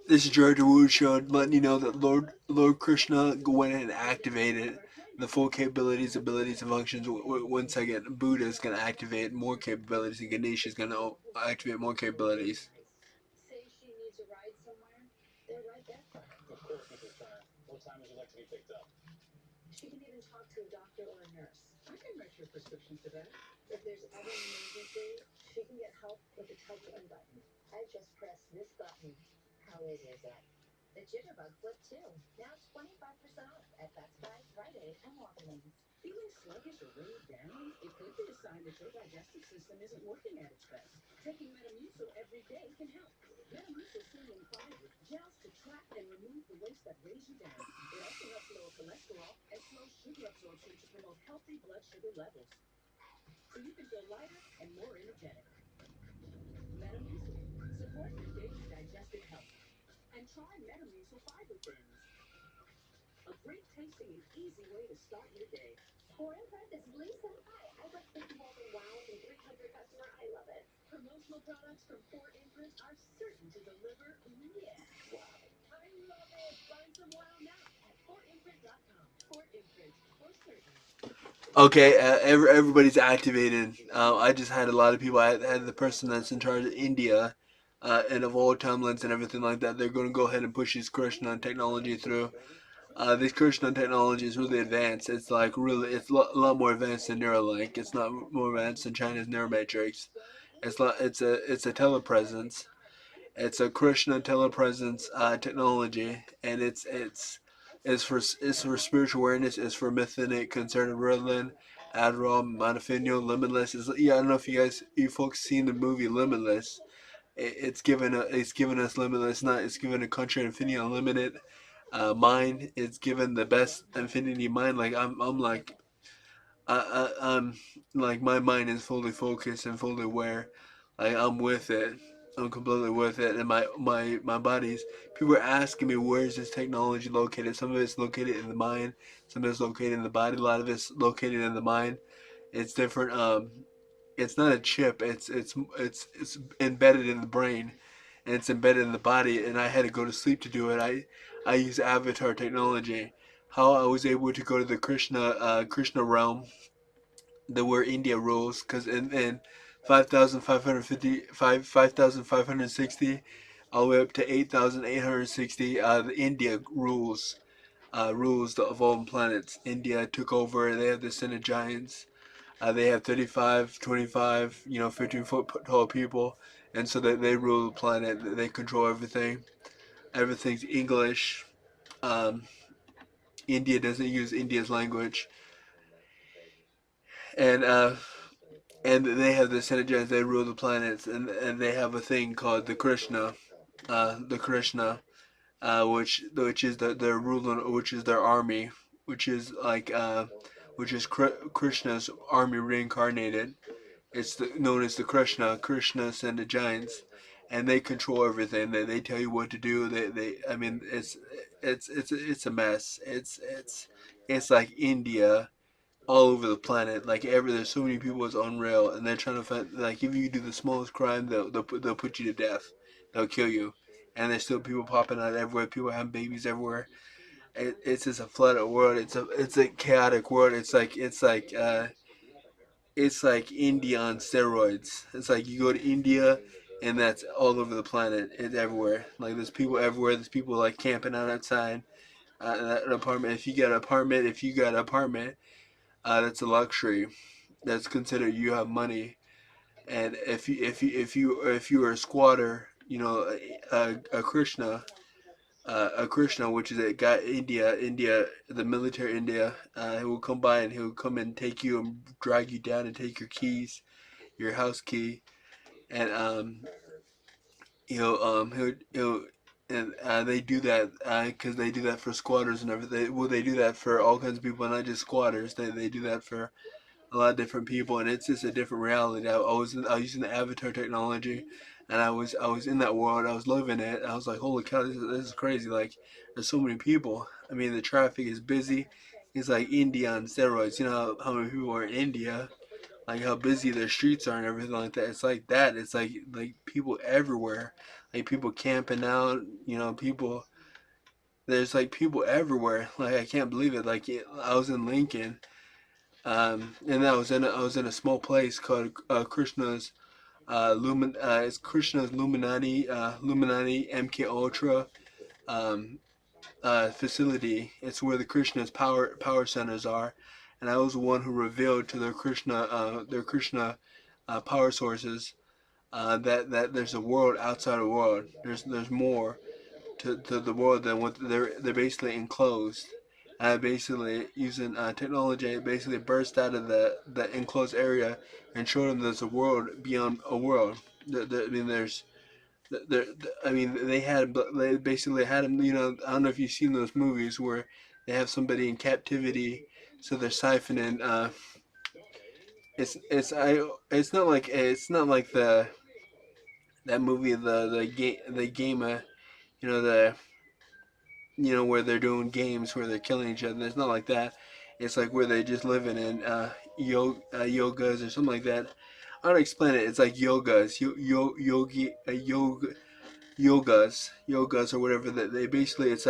This is George Wu Show, letting you know that Lord Krishna went and activated the full capabilities, abilities, and functions. One second, Buddha is going to activate more capabilities, and Ganesh is going to activate more capabilities. Okay, everybody's activated. I just had a lot of people. I had the person that's in charge of India, and of all timelines and everything like that. They're going to go ahead and push this Krishna technology through. This Krishna technology is really advanced. It's like really, it's a lot more advanced than Neuralink. It's not more advanced than China's Neuromatrix. It's a telepresence. It's a Krishna telepresence technology, and it's for spiritual awareness. It's for mythic, concern, Ritalin, Adderall, modafinil, Limitless. Yeah, I don't know if you folks seen the movie Limitless. It's given us limitless. Not it's given a country infinity unlimited mind. It's given the best infinity mind. Like I'm like I'm like my mind is fully focused and fully aware. Like I'm with it. I'm completely with it. And my body's people are asking me where's this technology located. Some of it's located in the mind. Some of it's located in the body. A lot of it's located in the mind. It's different. It's not a chip. It's embedded in the brain, and it's embedded in the body. And I had to go to sleep to do it. I use Avatar technology. How I was able to go to the Krishna realm, the where India rules, because in 5,550, 5,560, all the way up to 8,860, the India rules the evolving planets. India took over. They have the Sin of Giants. They have 35, 25, 15-foot tall people, and so they rule the planet. They control everything. Everything's English. Um, India doesn't use India's language, and they have the Senate. They rule the planets, and they have a thing called the Krishna, which is their ruler, which is their army, which is which is Krishna's army reincarnated. It's known as the Krishna send the giants, and they control everything. They tell you what to do. I mean, it's a mess. It's like India all over the planet. Like there's so many people. It's unreal, and they're trying to find like if you do the smallest crime, they'll put you to death. They'll kill you, and there's still people popping out everywhere. People having babies everywhere. It's just a flooded world. It's a chaotic world. It's like India on steroids. It's like you go to India, and that's all over the planet. It's everywhere. Like there's people everywhere. There's people like camping out outside an apartment. If you got an apartment, that's a luxury. That's considered you have money. And if you are a squatter, a Krishna, which is a guy India, the military India, he will come by and he'll come and take you and drag you down and take your keys, your house key, and he'll and they do that because they do that for squatters and everything. Well, they do that for all kinds of people, not just squatters. They do that for a lot of different people, and it's just a different reality. I was using the avatar technology, and I was in that world. I was living it. I was like, holy cow, this is crazy. Like, there's so many people. I mean, the traffic is busy. It's like India on steroids. You know how many people are in India, like how busy their streets are and everything like that. It's like that. It's like people everywhere. like people camping out, people. There's like people everywhere. Like I can't believe it. Like I was in Lincoln, and I was in a small place called it's Krishna's Illuminati MK Ultra um, facility. It's where the Krishna's power centers are, and I was the one who revealed to their Krishna power sources that there's a world outside of the world. There's more to the world than what they're basically enclosed. Basically using technology, it basically burst out of the enclosed area and showed them there's a world beyond a world. I mean, they basically had them. I don't know if you've seen those movies where they have somebody in captivity, so they're siphoning. It's not like the that movie the game you know the where they're doing games where they're killing each other. It's not like that. It's like where they're just living in yogas or something like that. I don't explain it. It's like yogas, yogas or whatever. That they basically it's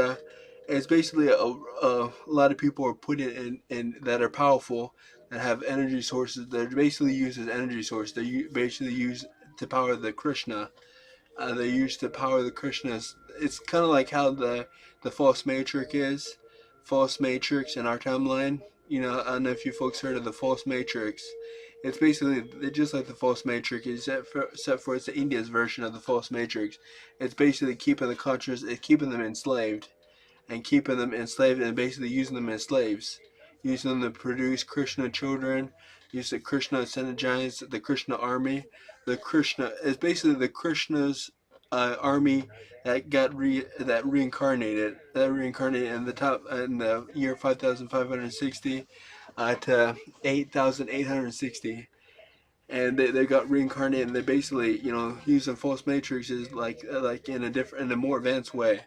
basically a lot of people are put in that are powerful that have energy sources. They're basically used as energy source. They basically use to power the Krishna. They used to power the Krishnas. It's kind of like how the false matrix is, false matrix in our timeline. I don't know if you folks heard of the false matrix. It's basically just like the false matrix, except for it's the India's version of the false matrix. It's basically keeping the cultures, it's keeping them enslaved, and basically using them as slaves, using them to produce Krishna children, use the Krishna synergize the Krishna army. The Krishna is basically the Krishna's army that reincarnated in the year 5,560 to 8,860, and they got reincarnated, and they basically using false matrices like in a more advanced way,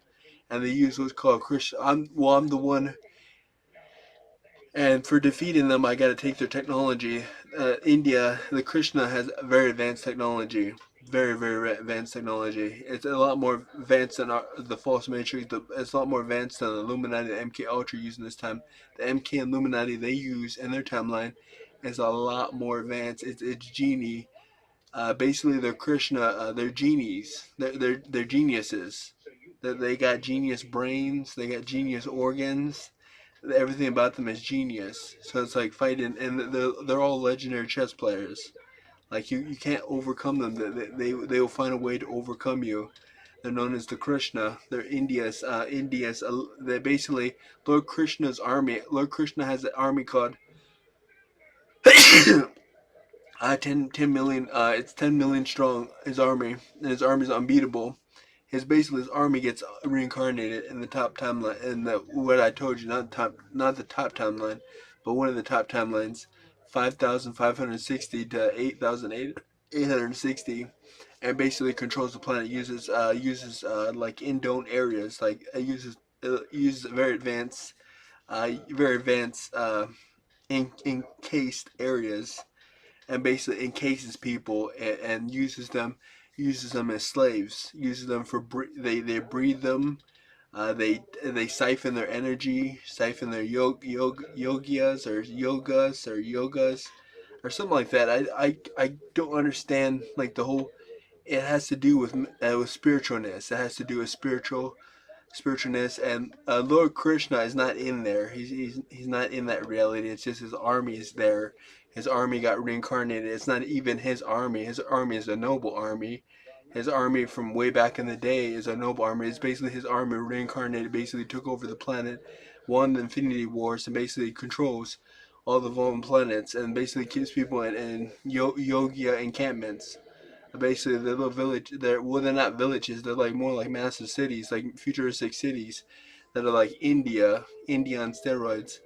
and they use what's called Krishna. I'm the one, and for defeating them, I got to take their technology. India, the Krishna has very advanced technology, very very advanced technology. It's a lot more advanced than the false matrix. It's a lot more advanced than the Illuminati, the MK Ultra using this time. The MK Illuminati they use in their timeline is a lot more advanced. It's genie. Basically, they're Krishna. They're genies. They're geniuses. They got genius brains. They got genius organs. Everything about them is genius. So it's like fighting, and they're all legendary chess players. Like you can't overcome them. They will find a way to overcome you. They're known as the Krishna. They're India's. They're basically Lord Krishna's army. Lord Krishna has an army called 10 million. It's 10 million strong. His army, and his army is unbeatable. His army gets reincarnated in the top timeline. In the what I told you, not the top timeline, but one of the top timelines, 5,560 to 8,860, and basically controls the planet. Uses like indone areas, like uses very advanced encased areas, and basically encases people, and uses them as slaves, uses them for they breed them, they siphon their energy, siphon their yogas or something like that. I don't understand like the whole. It has to do with spiritualness. It has to do with spiritualness, and Lord Krishna is not in there. He's not in that reality. It's just his army is there. His army got reincarnated. It's not even his army. His army is a noble army. His army from way back in the day is a noble army. It's basically his army reincarnated. Basically took over the planet, won the Infinity Wars, and basically controls all the vulnerable planets, and basically keeps people in yogia encampments. Basically, the little village. They're not villages. They're like more like massive cities, like futuristic cities that are like India on steroids.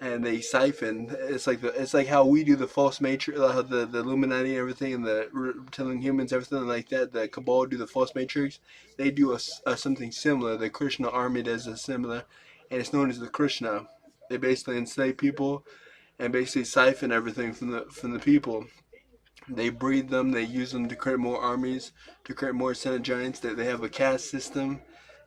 And they siphon. It's like how we do the false matrix, the Illuminati and everything, and the telling humans everything like that. The Cabal do the false matrix. They do something similar. The Krishna army does a similar, and it's known as the Krishna. They basically enslave people and basically siphon everything from the people. They breed them. They use them to create more armies, to create more Senate giants. That they have a caste system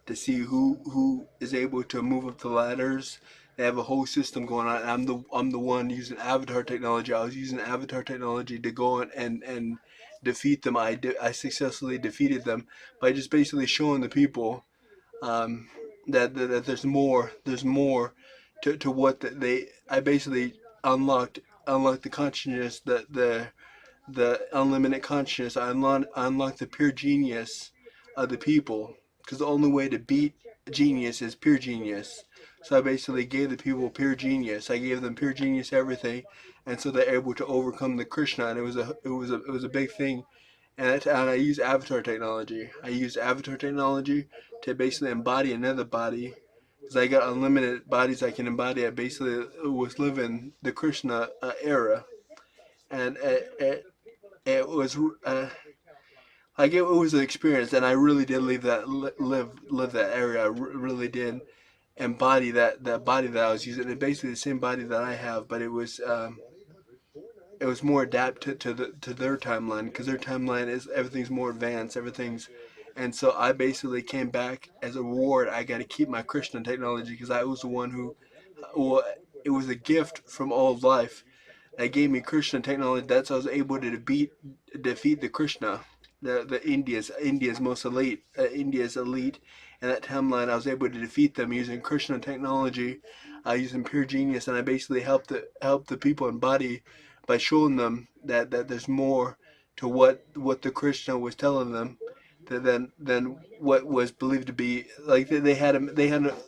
to see who is able to move up the ladders. They have a whole system going on. I'm the one using avatar technology. I was using avatar technology to go on and defeat them. I successfully defeated them by just basically showing the people um, that there's more to what they. I basically unlocked unlocked the consciousness, the unlimited consciousness. I unlocked the pure genius of the people, because the only way to beat genius is pure genius. So I basically gave the people pure genius. I gave them pure genius everything, and so they're able to overcome the Krishna. And it was a big thing. And I use avatar technology. I use avatar technology to basically embody another body, because I got unlimited bodies I can embody. I basically was living the Krishna era, and it was like it was an experience, and I really did live that area. I really did embody that body that I was using. It's basically the same body that I have, but it was more adapted to their timeline, because their timeline is everything's more advanced, everything's. And so I basically came back as a reward. I got to keep my Christian technology, because I was the one who, well, it was a gift from all of life that gave me Krishna technology. That's how I was able to defeat the Krishna, the India's most elite, India's elite. And that timeline, I was able to defeat them using Krishna technology, using pure genius, and I basically helped the people embody by showing them that there's more to what the Krishna was telling them than what was believed to be. Like they had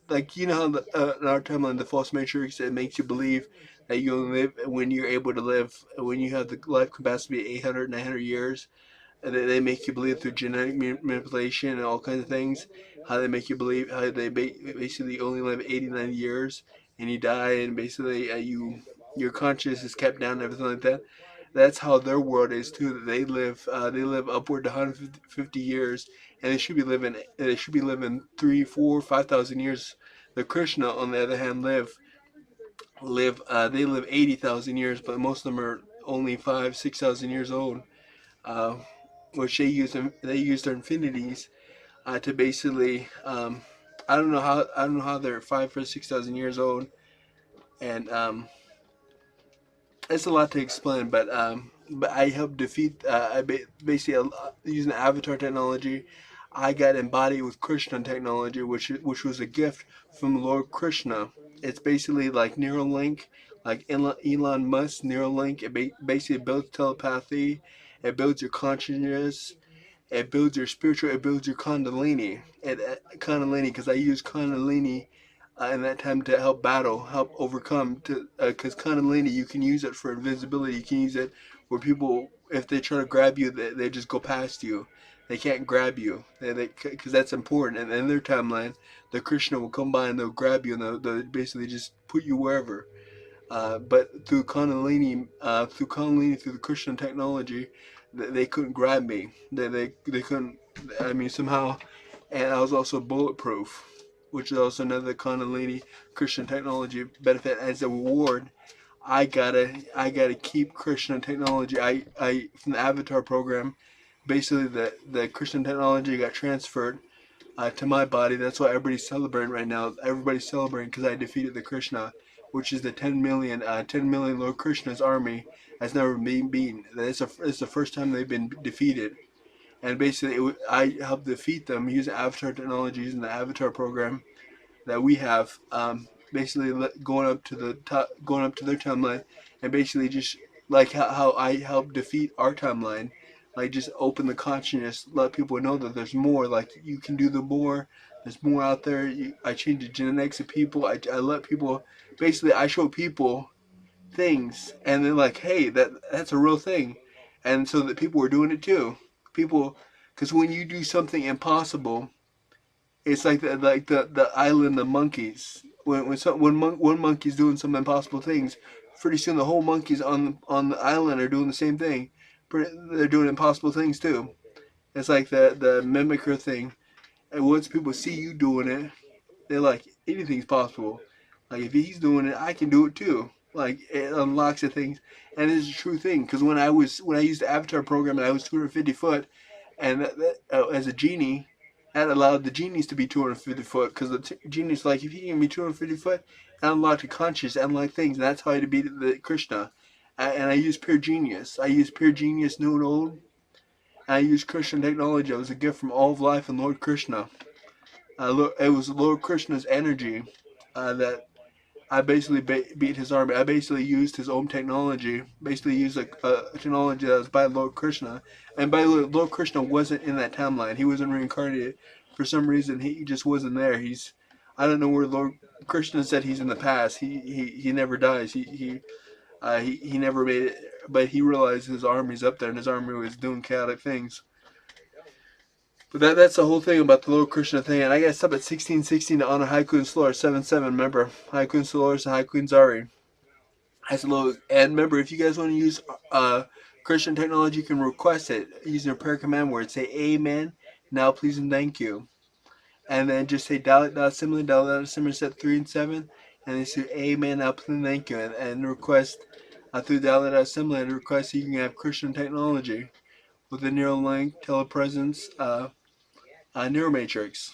like, how in our timeline, the false matrix, it makes you believe that you'll live when you're able to live, when you have the life capacity of 800, 900 years. And they make you believe through genetic manipulation and all kinds of things. How they make you believe, how they basically only live 80, 90 years, and you die, and basically your consciousness is kept down and everything like that. That's how their world is too. They live upward to 150 years, and they should be living 3, 4, 5,000 years. The Krishna, on the other hand, they live 80,000 years, but most of them are only 5, 6,000 years old. Uh, which they use their infinities to basically. I don't know how they're 5 or 6,000 years old, and it's a lot to explain. But I helped defeat. Basically, using avatar technology, I got embodied with Krishna technology, which was a gift from Lord Krishna. It's basically like Neuralink, like Elon Musk Neuralink. Basically builds telepathy. It builds your consciousness. It builds your spiritual. It builds your Kundalini. Kundalini, because I use Kundalini in that time to help overcome. Because Kundalini, you can use it for invisibility. You can use it where people, if they try to grab you, they just go past you. They can't grab you. Because that's important. And in their timeline, the Krishna will come by and they'll grab you, and they'll basically just put you wherever. But through the Christian technology, they couldn't grab me. They couldn't. I mean, somehow, and I was also bulletproof, which is also another Kundalini Christian technology benefit. As a reward, I gotta keep Christian technology. I from the Avatar program, basically the Christian technology got transferred to my body. That's why everybody's celebrating right now. Everybody's celebrating because I defeated the Krishna, which is the 10 million Lord Krishna's army has never been beaten. It's the first time they've been defeated. And basically, I helped defeat them using Avatar technology, using the Avatar program that we have. Basically, going up to the top, going up to their timeline, and basically just like how I helped defeat our timeline, like just open the consciousness, let people know that there's more. Like you can do the more. There's more out there. I change the genetics of people. I let people. Basically, I show people things, and they're like, "Hey, that's a real thing," and so that people were doing it too. People, because when you do something impossible, it's like the island of monkeys. One monkey's doing some impossible things, pretty soon the whole monkeys on the island are doing the same thing. They're doing impossible things too. It's like the mimicker thing. And once people see you doing it, they're like, anything's possible. Like if he's doing it, I can do it too. Like it unlocks the things, and it's a true thing. Because when I used the Avatar program and I was 250 foot, and as a genie, that allowed the genies to be 250 foot. Because the genies like if you can be 250 foot, and unlock the conscious, unlock things, and that's how I beat the Krishna. And I used pure genius. I used pure genius, new and old. And I used Krishna technology. It was a gift from all of life and Lord Krishna. It was Lord Krishna's energy that I basically beat his army. I basically used his own technology. Basically used a technology that was by Lord Krishna. And by the way, Lord Krishna wasn't in that timeline. He wasn't reincarnated. For some reason, he just wasn't there. I don't know where Lord Krishna said he's in the past. He never dies. He never made it. But he realized his army's up there, and his army was doing chaotic things. But that's the whole thing about the Lord Krishna thing. And I got up at 1616 to honor High Queen Solar 7-7. Remember, High Queen Solaris and High Queen Zari. That's a little. And remember, if you guys want to use Christian technology, you can request it using a prayer command word. Say Amen, now please and thank you. And then just say Dalit, set 3 and 7. And then say Amen, now please and thank you. And request through Dalit Assembly and request you can have Christian technology with the Neuralink, telepresence, Neuromatrix.